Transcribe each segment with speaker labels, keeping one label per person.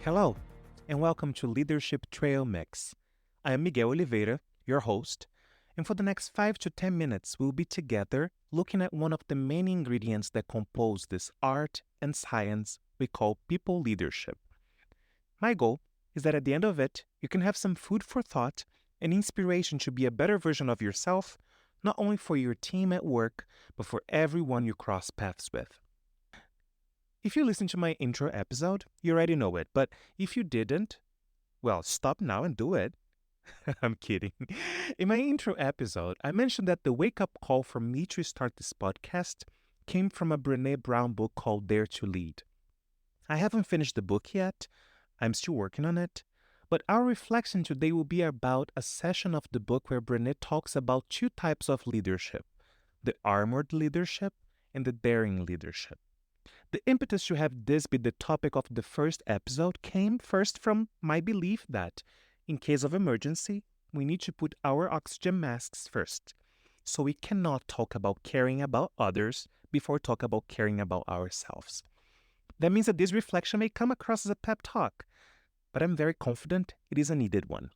Speaker 1: Hello, and welcome to Leadership Trail Mix. I am Miguel Oliveira, your host, and for the next 5 to 10 minutes, we'll be together looking at one of the many ingredients that compose this art and science we call people leadership. My goal is that at the end of it, you can have some food for thought and inspiration to be a better version of yourself, not only for your team at work, but for everyone you cross paths with. If you listened to my intro episode, you already know it, but if you didn't, well, stop now and do it. I'm kidding. In my intro episode, I mentioned that the wake up call for me to start this podcast came from a Brene Brown book called Dare to Lead. I haven't finished the book yet, I'm still working on it, but our reflection today will be about a session of the book where Brene talks about two types of leadership: the armored leadership and the daring leadership. The impetus to have this be the topic of the first episode came first from my belief that, in case of emergency, we need to put our oxygen masks first. So we cannot talk about caring about others before talk about caring about ourselves. That means that this reflection may come across as a pep talk, but I'm very confident it is a needed one.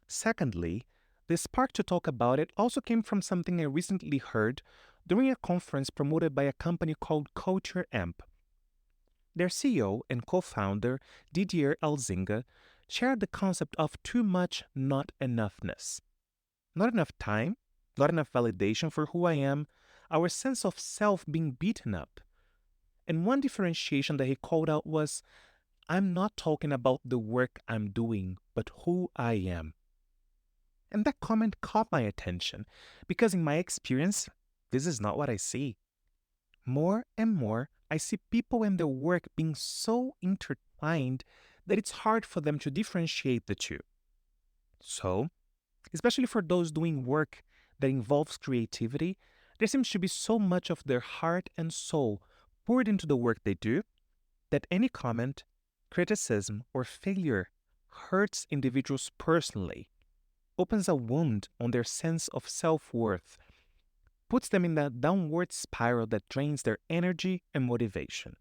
Speaker 1: Secondly, the spark to talk about it also came from something I recently heard during a conference promoted by a company called Culture Amp. Their CEO and co-founder, Didier Elzinga, shared the concept of too much not enoughness. Not enough time, not enough validation for who I am, our sense of self being beaten up. And one differentiation that he called out was, I'm not talking about the work I'm doing, but who I am. And that comment caught my attention because in my experience, this is not what I see. More and more, I see people and their work being so intertwined that it's hard for them to differentiate the two. So, especially for those doing work that involves creativity, there seems to be so much of their heart and soul poured into the work they do that any comment, criticism, or failure hurts individuals personally, opens a wound on their sense of self-worth, puts them in that downward spiral that drains their energy and motivation.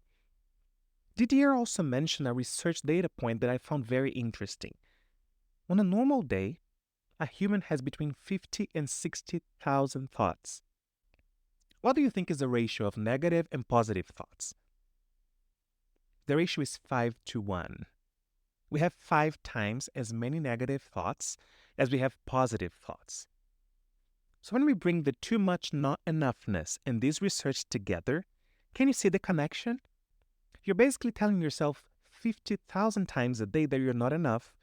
Speaker 1: Didier also mentioned a research data point that I found very interesting. On a normal day, a human has between 50 and 60,000 thoughts. What do you think is the ratio of negative and positive thoughts? The ratio is 5 to 1. We have 5 times as many negative thoughts as we have positive thoughts. So when we bring the too much not enoughness and this research together, can you see the connection? You're basically telling yourself 50,000 times a day that you're not enough,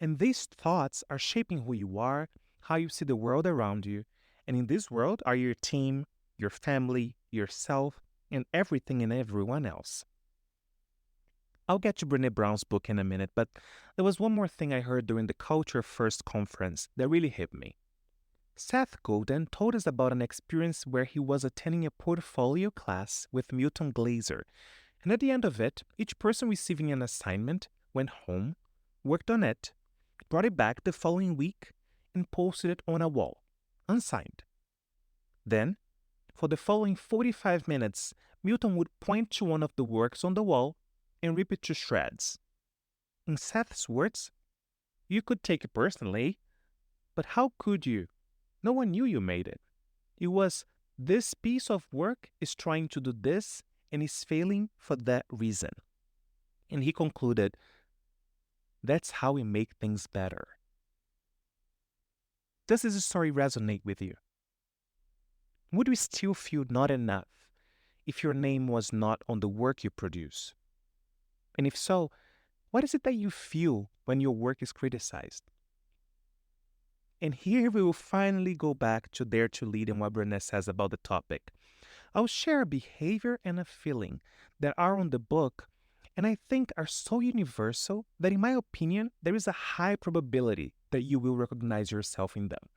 Speaker 1: and these thoughts are shaping who you are, how you see the world around you, and in this world are your team, your family, yourself, and everything and everyone else. I'll get to Brene Brown's book in a minute, but there was one more thing I heard during the Culture First conference that really hit me. Seth Godin told us about an experience where he was attending a portfolio class with Milton Glaser, and at the end of it, each person receiving an assignment went home, worked on it, brought it back the following week, and posted it on a wall, unsigned. Then, for the following 45 minutes, Milton would point to one of the works on the wall and rip it to shreds. In Seth's words, you could take it personally, but how could you? No one knew you made it. It was, this piece of work is trying to do this and is failing for that reason. And he concluded, that's how we make things better. Does this story resonate with you? Would we still feel not enough if your name was not on the work you produce? And if so, what is it that you feel when your work is criticized? And here we will finally go back to Dare to Lead and what Brene says about the topic. I'll share a behavior and a feeling that are on the book and I think are so universal that in my opinion, there is a high probability that you will recognize yourself in them.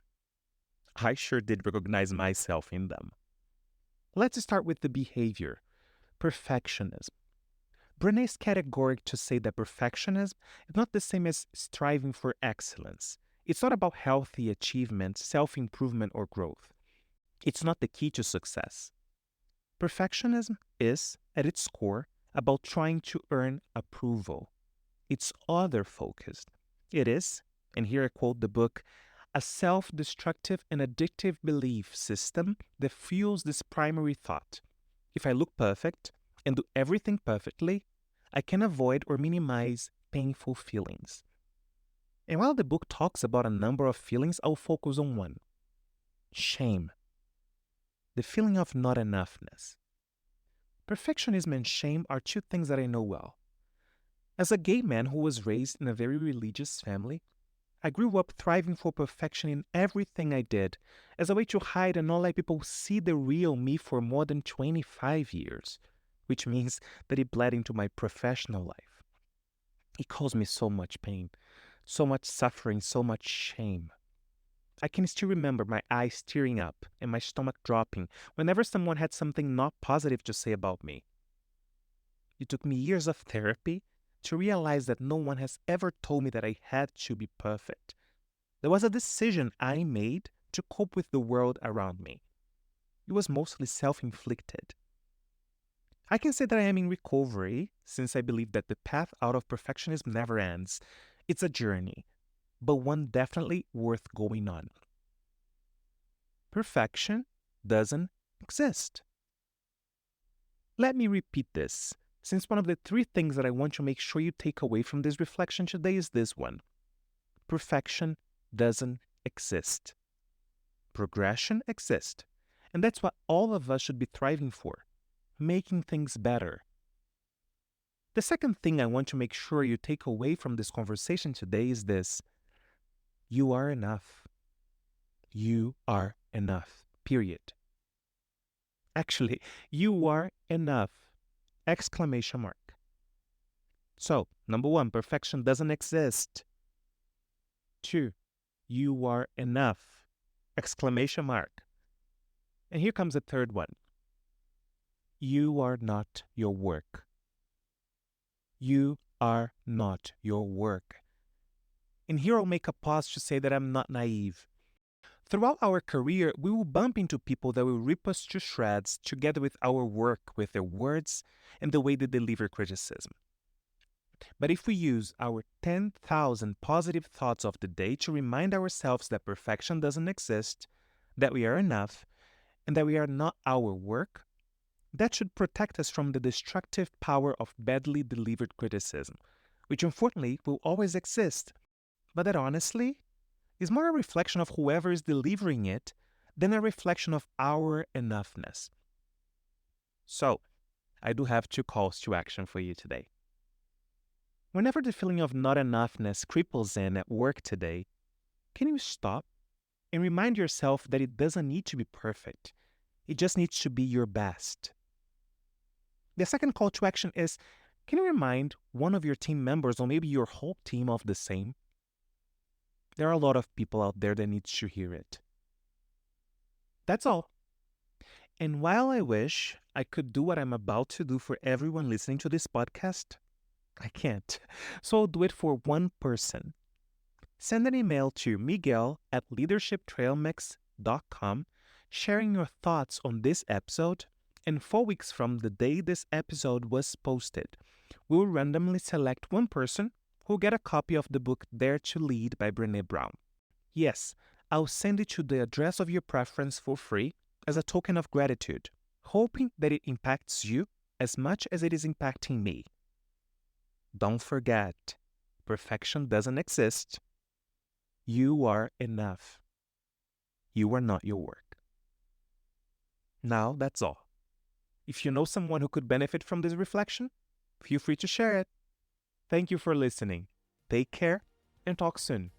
Speaker 1: I sure did recognize myself in them. Let's start with the behavior, perfectionism. Brene is categorical to say that perfectionism is not the same as striving for excellence. It's not about healthy achievement, self-improvement, or growth. It's not the key to success. Perfectionism is, at its core, about trying to earn approval. It's other-focused. It is, and here I quote the book, a self-destructive and addictive belief system that fuels this primary thought. If I look perfect and do everything perfectly, I can avoid or minimize painful feelings. And while the book talks about a number of feelings, I'll focus on one: shame, the feeling of not enoughness. Perfectionism and shame are two things that I know well. As a gay man who was raised in a very religious family, I grew up thriving for perfection in everything I did as a way to hide and not let people see the real me for more than 25 years, which means that it bled into my professional life. It caused me so much pain, so much suffering, so much shame. I can still remember my eyes tearing up and my stomach dropping whenever someone had something not positive to say about me. It took me years of therapy to realize that no one has ever told me that I had to be perfect. There was a decision I made to cope with the world around me. It was mostly self-inflicted. I can say that I am in recovery since I believe that the path out of perfectionism never ends. It's a journey, but one definitely worth going on. Perfection doesn't exist. Let me repeat this, since one of the three things that I want to make sure you take away from this reflection today is this one: perfection doesn't exist. Progression exists, and that's what all of us should be thriving for, making things better. The second thing I want to make sure you take away from this conversation today is this: you are enough. You are enough, period. Actually, you are enough! Exclamation mark. So, number one, perfection doesn't exist. 2, you are enough! Exclamation mark. And here comes the third one. You are not your work. You are not your work. And here I'll make a pause to say that I'm not naive. Throughout our career, we will bump into people that will rip us to shreds together with our work, with their words, and the way they deliver criticism. But if we use our 10,000 positive thoughts of the day to remind ourselves that perfection doesn't exist, that we are enough, and that we are not our work, that should protect us from the destructive power of badly delivered criticism, which unfortunately will always exist, but that honestly is more a reflection of whoever is delivering it than a reflection of our enoughness. So, I do have 2 calls to action for you today. Whenever the feeling of not enoughness cripples in at work today, can you stop and remind yourself that it doesn't need to be perfect? It just needs to be your best. The second call to action is, can you remind one of your team members or maybe your whole team of the same? There are a lot of people out there that need to hear it. That's all. And while I wish I could do what I'm about to do for everyone listening to this podcast, I can't. So I'll do it for one person. Send an email to miguel@leadershiptrailmix.com sharing your thoughts on this episode, and 4 weeks from the day this episode was posted, we'll randomly select one person who'll get a copy of the book Dare to Lead by Brene Brown. Yes, I'll send it to the address of your preference for free as a token of gratitude, hoping that it impacts you as much as it is impacting me. Don't forget, perfection doesn't exist. You are enough. You are not your work. Now that's all. If you know someone who could benefit from this reflection, feel free to share it. Thank you for listening. Take care and talk soon.